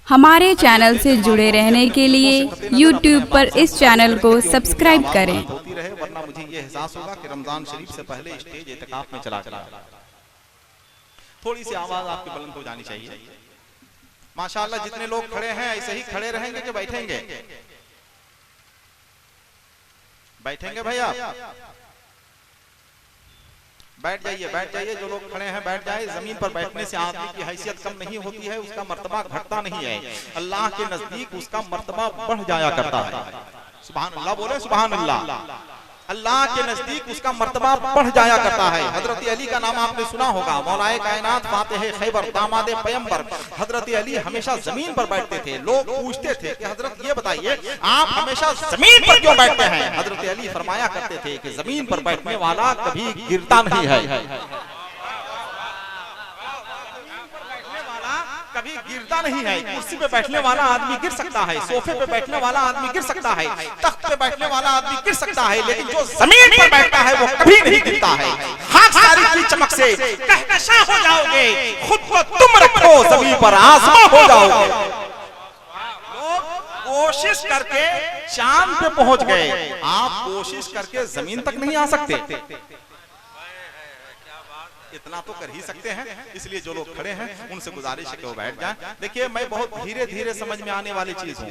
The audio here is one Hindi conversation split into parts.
हमारे चैनल से जुड़े रहने के लिए YouTube पर इस चैनल को सब्सक्राइब करें। होती रहे, वरना मुझे ये एहसास होगा कि रमजान शरीफ से पहले स्टेज इत्तिकाफ में चला गया। थोड़ी सी आवाज आपकी बुलंद हो जानी चाहिए। माशाअल्लाह जितने लोग खड़े हैं ऐसे ही खड़े रहेंगे कि बैठेंगे? बैठेंगे भैया, बैठ जाइए। जो लोग खड़े हैं बैठ जाए। जमीन पर बैठने से आदमी की हैसियत कम नहीं होती है, उसका मर्तबा घटता नहीं है। अल्लाह के नजदीक उसका मर्तबा बढ़ जाया करता है। सुभान अल्लाह बोले, सुभान अल्लाह। अल्लाह के नजदीक उसका मर्तबा बढ़ जाया करता है। हजरत अली का नाम आपने सुना होगा, मौलाए कायनात फातिह खैबर दामादे पैगंबर। हजरत अली हमेशा जमीन पर बैठते थे। लोग पूछते थे कि हजरत ये बताइए आप हमेशा जमीन पर क्यों बैठते हैं? हजरत अली फरमाया करते थे कि जमीन पर बैठने वाला कभी गिरता नहीं है, कभी गिरता नहीं है। कुर्सी पे बैठने वाला आदमी गिर सकता है, सोफे पे बैठने वाला आदमी गिर सकता है, तख्त पे बैठने वाला आदमी गिर सकता है, लेकिन जो जमीन पर बैठता है वो कभी नहीं गिरता है। खाकसारी की चमक से कहकशा हो जाओगे, खुद को तुम रखो जमीन पर आसमां हो जाओगे। कोशिश करके चांद पे पहुंच गए, आप कोशिश करके जमीन तक नहीं आ सकते। इतना तो कर ही सकते हैं। इसलिए जो लोग खड़े हैं उनसे गुजारिश है कि वो बैठ जाएं। देखिए मैं बहुत धीरे धीरे समझ में आने वाली चीज हूँ,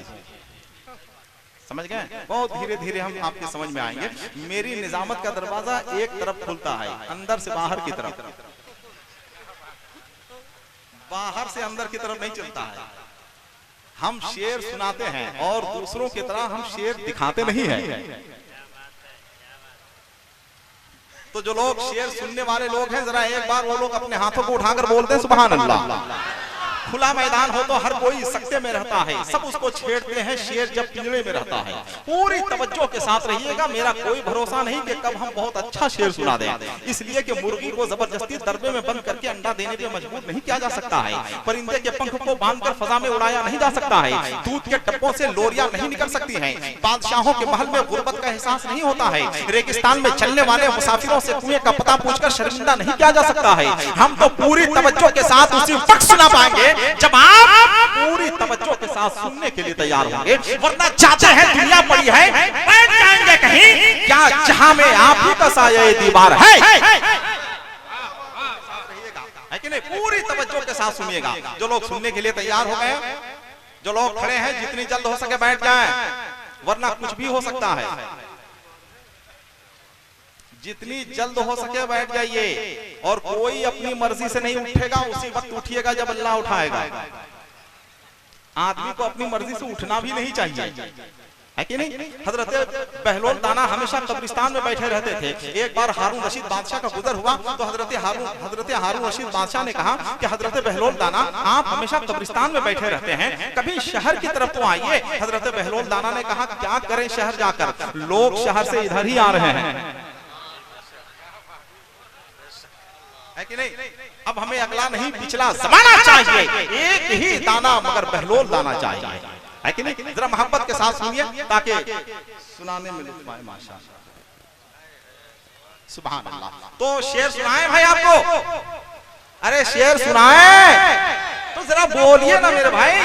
समझ गए? बहुत धीरे धीरे हम आपके समझ में आएंगे। मेरी निजामत का दरवाजा एक तरफ खुलता है, अंदर से बाहर की तरफ, बाहर से अंदर की तरफ नहीं चलता है। हम शेर सुनाते हैं और दूसरों की तरह हम शेर दिखाते नहीं हैं। तो जो लोग शेर सुनने वाले लोग हैं, जरा एक बार वो लोग अपने हाथों को उठाकर बोलते हैं सुभान अल्लाह। खुला मैदान हो तो हर कोई सकते में रहता है, सब उसको छेड़ते हैं। शेर जब पिंजरे में रहता है, पूरी तवज्जो के साथ रहिएगा। मेरा कोई भरोसा नहीं कि कब हम बहुत अच्छा शेर सुना दें, इसलिए कि मुर्गी को जबरदस्ती दरबे में बंद करके अंडा देने पे मजबूर नहीं किया जा सकता है। परिंदे के पंख को बांधकर फजा में उड़ाया नहीं जा सकता है। दूध के टप्पों से लोरियां नहीं निकल सकती हैं। बादशाहों के महल में गुर्बत का एहसास नहीं होता है। रेगिस्तान में चलने वाले मुसाफिरों से कुएं का पता पूछकर शर्मिंदा नहीं किया जा सकता है। हम तो पूरी तवज्जो के साथ उसी वक्त सुना पाएंगे जब आप पूरी तवज्जो के साथ सुनने के लिए तैयार होंगे, वरना चाहते हैं दुनिया पड़ी है बैठ जाएंगे कहीं क्या जहां में आप ही का साया दीवार है कि नहीं? पूरी तवज्जो के साथ सुनिएगा। जो लोग सुनने के लिए तैयार हो गए, जो लोग खड़े हैं, जितनी जल्द हो सके बैठ जाएं, वरना कुछ भी हो सकता है। जितनी जल्द हो सके बैठ जाइए, और कोई अपनी मर्जी से नहीं उठेगा, उसी वक्त उठिएगा जब अल्लाह उठाएगा। आदमी को अपनी मर्जी से उठना भी नहीं चाहिए, है कि नहीं? हजरत बहलोल दाना हमेशा कब्रिस्तान में बैठे रहते थे। एक बार हारून रशीद बादशाह का गुजर हुआ तो हजरत हारून रशीद बादशाह ने कहा कि हजरत बहलोल दाना आप हमेशा कब्रिस्तान में बैठे रहते हैं, कभी शहर की तरफ तो आइए। हजरत बहलोल दाना ने कहा क्या करें शहर जाकर, लोग शहर से इधर ही आ रहे हैं, है कि नहीं? अब हमें अगला नहीं पिछला जमाना चाहिए, एक ही दाना मगर बहलोल दाना चाहिए, है कि नहीं? जरा मोहब्बत के साथ सुनिए ताकि सुनाने में लुत्फ आए। माशाअल्लाह, सुभान अल्लाह। तो शेर सुनाए भाई आपको? अरे शेर सुनाए तो जरा बोलिए ना मेरे भाई,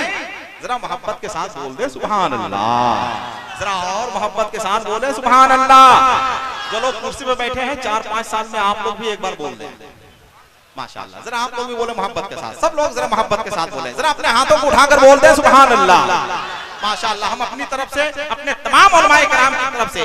जरा मोहब्बत के साथ बोल दे सुभान अल्लाह। जरा और मोहब्बत के साथ बोले सुभान अल्लाह। जो लोग कुर्सी पे बैठे हैं 4-5 साल में आप लोग भी एक बार बोल दें माशाअल्लाह। जरा आप लोग भी बोले मोहब्बत के साथ, सब लोग जरा मोहब्बत के साथ बोले, जरा अपने हाथों को उठाकर बोल दे सुभान अल्लाह। माशाअल्लाह। हम अपनी तरफ से, अपने तमाम उलमाए किराम की तरफ से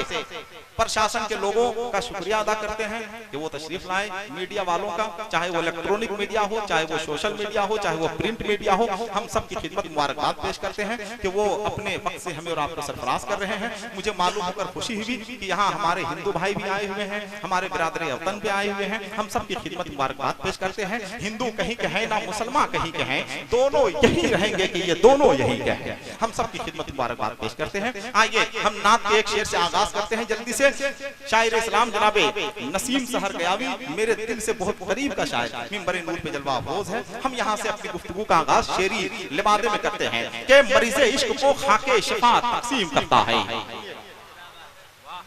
प्रशासन के लोगों का शुक्रिया अदा करते हैं कि वो तशरीफ लाए। मीडिया वालों का, चाहे वो इलेक्ट्रॉनिक मीडिया हो, चाहे वो सोशल मीडिया हो, चाहे वो प्रिंट मीडिया हो, हम सब की खिदमत मुबारकबाद पेश करते हैं कि वो अपने वक्त से हमें और आपको सरफराज कर रहे हैं। मुझे मालूम होकर खुशी हुई कि यहाँ हमारे हिंदू भाई भी आए हुए हैं, हमारे बिरादर वतन भी आए हुए हैं। हम सब की खिदमत मुबारकबाद पेश करते हैं। हिंदू कहीं के हैं ना मुसलमान कहीं के हैं, दोनों यही रहेंगे कि ये दोनों यही के हैं। हम सब की खिदमत मुबारकबाद पेश करते हैं। आइए हम नात के एक शेर से आगाज करते हैं जल्दी से। शायर इस्लाम जनाबे नसीम सहर गयावी मेरे दिल से बहुत करीब का शायर, मिंबर नूर पे जलवा अफरोज है। हम यहाँ से अपनी गुफ्तगू का आगाज शेरी लिबादे में करते हैं कि मरीज़ इश्क को खाके शिफा तकसीम करता है।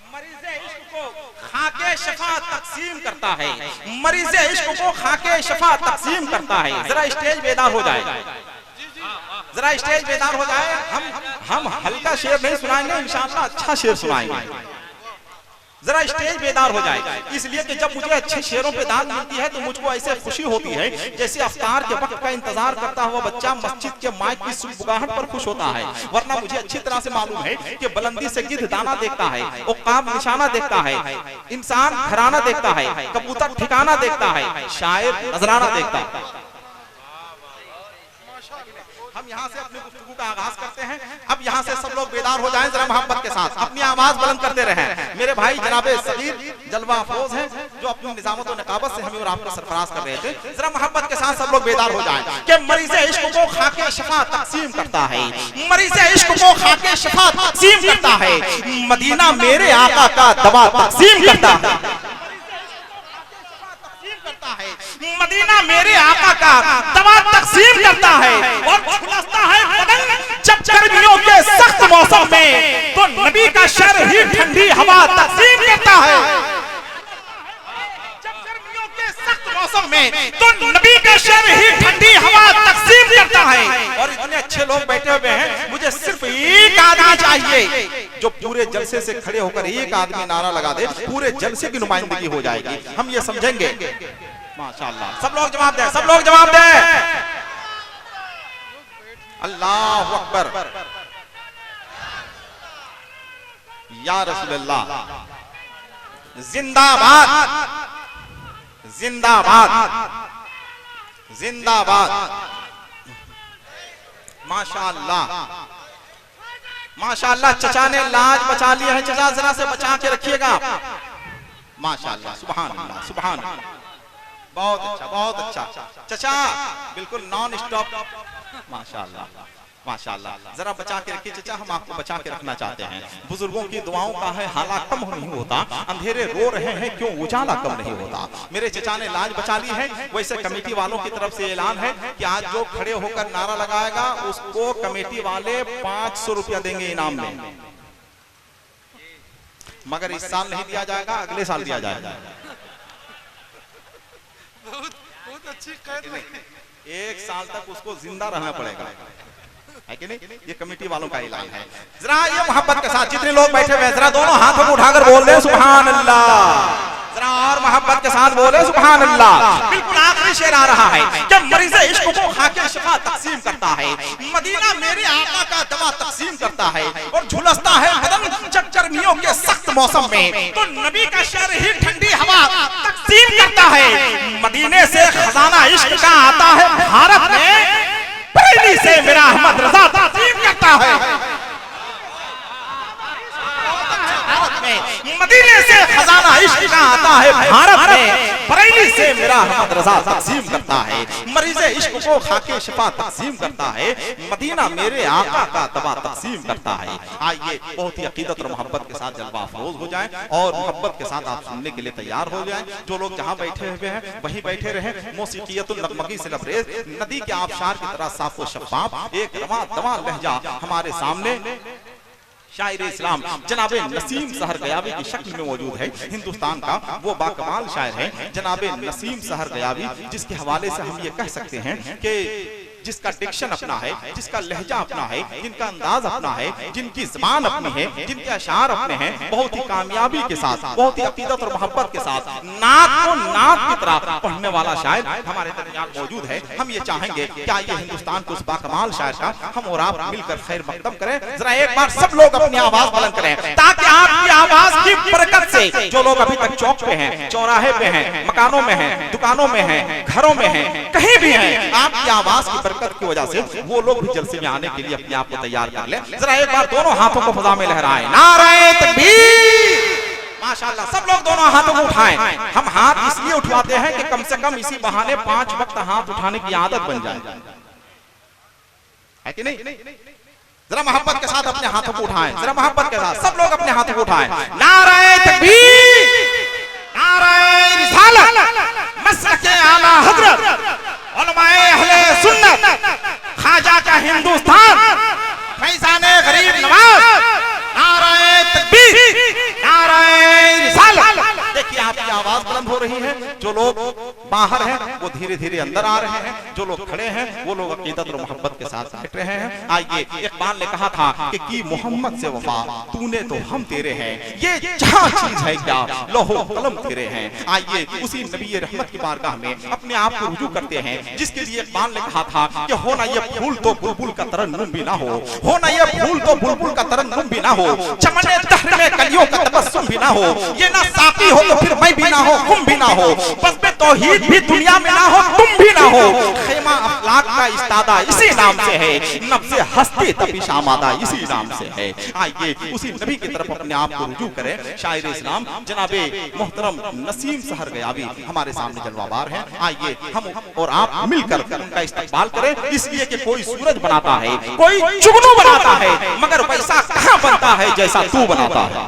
मरीज़ इश्क को खाके शिफा तकसीम करता है, मरीज़ इश्क को खाके शिफा तकसीम करता है। जरा स्टेज बेदार हो जाए, जरा स्टेज बेदार हो जाए। हम हल्का शेर नहीं सुनाएंगे, इंशाअल्लाह अच्छा शेर सुनाएंगे। जरा स्टेज बेदार हो जाए, इसलिए कि जब मुझे अच्छे शेरों पे दाद मिलती है तो मुझको ऐसे खुशी होती है जैसे अफ्तार के वक्त का इंतजार करता हुआ बच्चा मस्जिद के माइक की सुबगाहट पर खुश होता है। वरना मुझे अच्छी तरह से मालूम है कि बुलंदी से गिद्ध दाना देखता है, उक्काब निशाना देखता है, इंसान घराना देखता है, कबूतर ठिकाना देखता है, शायर नजराना देखता है। हम यहाँ से अपनी गुफ्तगू का आगाज करते हैं। अब यहाँ से सब लोग बेदार हो जाएं, जरा मोहब्बत के साथ अपनी आवाज बुलंद करते रहें। मेरे भाई जनाबे सगीर जलवा अफरोज हैं जो अपनी निजामत और नकाबत से हमें और आपको सरफराज कर रहे थे। जरा मोहब्बत के साथ सब लोग बेदार हो जाएं कि मरीज़े इश्क को खाके शफा तकसीम करता है, मरीज़े इश्क को खाके शफा तकसीम करता है, मदीना मेरे आका का दवा तकसीम करता है, मदीना मेरे आका का दवा तकसीम करता है और झुलसता है बदन जब गर्मियों के सख्त मौसम में तो नबी का शर ही ठंडी हवा तकसीम करता है। जब गर्मियों के सख्त मौसम में तो नबी का शर ही ठंडी हवा तकसीम करता है। और इतने अच्छे लोग बैठे हुए हैं, मुझे सिर्फ एक आदमी चाहिए जो पूरे जलसे से खड़े होकर एक आदमी नारा लगा दे, पूरे जलसे की नुमाइंदगी हो जाएगी। हम ये समझेंगे। माशाअल्लाह, सब लोग जवाब दें, सब लोग जवाब दें। अल्लाह अकबर, या रसूलल्लाह, जिंदाबाद जिंदाबाद जिंदाबाद। माशाअल्लाह माशाअल्लाह, चचा ने लाज बचा लिया है। चचा जरा से बचा के रखिएगा। माशाअल्लाह, सुभान अल्लाह, सुभान अल्लाह, बहुत अच्छा, बहुत अच्छा। चचा बिल्कुल नॉन स्टॉप। माशाअल्लाह माशाअल्लाह, जरा बचा के रखिए चचा, हम आपको बचा के रखना चाहते हैं। बुजुर्गों की दुआओं का है हाला कम नहीं होता, अंधेरे रो रहे हैं क्यों उजाला कम नहीं होता। मेरे चचा ने लाज बचा ली है। वैसे कमेटी वालों की तरफ से ऐलान है कि आज जो खड़े होकर नारा लगाएगा उसको कमेटी वाले 500 रुपया देंगे इनाम में, मगर इस साल नहीं दिया जाएगा, अगले साल दिया जाएगा। बहुत अच्छी कैद है। 1 साल तक उसको जिंदा रहना पड़ेगा, है कि नहीं? ये कमेटी वालों का ऐलान है। जरा ये मोहब्बत के साथ जितने लोग बैठे हुए हैं जरा दोनों हाथों को उठाकर बोल दे सुभान अल्लाह। जरा और मोहब्बत के साथ बोले सुभान अल्लाह। बिल्कुल आखिरी शेर आ रहा है कि मरीज़े इश्क को खाके शफा तकसीम करता है, मदीना मेरे आका का दवा तकसीम करता है और झुलसता है बदन जब गर्मियों के सख्त मौसम में तो नबी का शर ही ठंडी हवा तकसीम करता है। मदीने से खजाना इश्क का आता है भारत में, पहली से मेरा अहमद रजा तकसीम करता है। मदीने से खजाना इश्क का आता है भारत में, बरेली से मेरा अहमद रजा तकसीम करता है। मरीज़े इश्क को खाके शफा तकसीम करता है, मदीना मेरे आका का दवा तकसीम करता है। आइए बहुत ही अकीदत और मोहब्बत के साथ जलवा अफरोज हो जाएं और मोहब्बत के साथ आप सुनने के लिए तैयार हो जाएं। जो लोग जहां बैठे हुए हैं वहीं बैठे रहें। मौसीकियतुल नगमगी से लबरेज नदी के आबशार की तरह साफ व शफाफ एक रवा दवा लहजा हमारे सामने शायर इस्लाम जनाबे नसीम सहर गयावी की शक्ल में मौजूद है। हिंदुस्तान का वो बाकमाल शायर है जनाबे नसीम सहर गयावी, जिसके हवाले से हम ये कह सकते हैं कि जिसका डिक्शन अपना है, जिसका लहजा अपना है, जिनका अंदाज अपना है, जिनकी ज़बान अपनी है, जिनके अशार अपने हैं, बहुत ही कामयाबी के साथ, बहुत ही अकीदत और मोहब्बत के साथ नात को नात की तरह पढ़ने वाला शायर हमारे दरमियान मौजूद है। हम ये चाहेंगे क्या ये हिंदुस्तान के उस बाकमाल शायर का हम और आप मिलकर खैर मकदम करें। जरा एक बार सब लोग अपनी आवाज बुलंद करें ताकि आपकी आवाज की बरकत से जो लोग अभी तक चौक पे हैं, चौराहे पे हैं, मकानों में हैं, दुकानों में हैं, घरों में हैं, कहीं भी हैं, आपकी आवाज की बरकत की वजह से वो लोग भी जलसे में आने के लिए अपने आप को तैयार कर लें। जरा एक बार दोनों हाथों को फजा में लहराएं, नारे तकबीर। माशाअल्लाह, सब लोग दोनों हाथों को उठाएं। हम हाथ इसलिए उठवाते हैं कि कम से कम इसी बहाने 5 वक्त हाथ उठाने की आदत बन जाए, है कि नहीं? जरा मोहब्बत के साथ अपने हाथों को उठाएं, जरा मोहब्बत के साथ सब लोग अपने हाथों को उठाएं। नारे तकबीर, नारे रिसालत, मसलके आला हजरत, उलमाए अहले सुन्नत, खाजा का हिंदुस्तान, फैज़ाने गरीब नवाज, नारे तकबीर, नारे रिसालत। देखिए देखिए आपकी आवाज बुलंद हो रही है, जो लोग बाहर हैं वो धीरे धीरे अंदर आ रहे हैं, जो लोग खड़े हैं वो लोग अकीदत और मोहब्बत के साथ बैठ रहे हैं। आइए, इकबाल ने कहा था कि की मोहम्मद से वफा तूने तो हम तेरे हैं, ये जहां चीज है क्या लोहो कलम तेरे हैं। आइए उसी नबी रहमत की बारगाह में अपने आप को रुजू करते हैं, जिसके लिए इकबाल ने कहा था कि हो ना ये फूल तो बुलबुल का तरन्नुम भी ना हो ना ये फूल तो बुलबुल का तरन्नुम भी ना हो, चमने दहर में कलियों का तबस्सुम भी ना हो, ये ना साकी हो तो फिर मैं भी ना हो, तुम भी ना हो, बस में तौहीद भी दुनिया में ना हो, तुम भी ना हो, खेमा अफलाक का इस्तादा इसी नाम से है, नफ्से हस्ती तपिश आमादा इसी नाम से है। आइए उसी नबी की तरफ अपने आप को रुजू करें। शायर इस्लाम जनाबे मोहतरम नसीम सहर गयाबी हमारे सामने जलवाबार हैं। आइए हम और आप मिलकर उनका इस्तकबाल करें, इसलिए कि कोई सूरज बनाता है, कोई जुगनू बनाता है, मगर वैसा कहां बनता है जैसा तू बनाता है।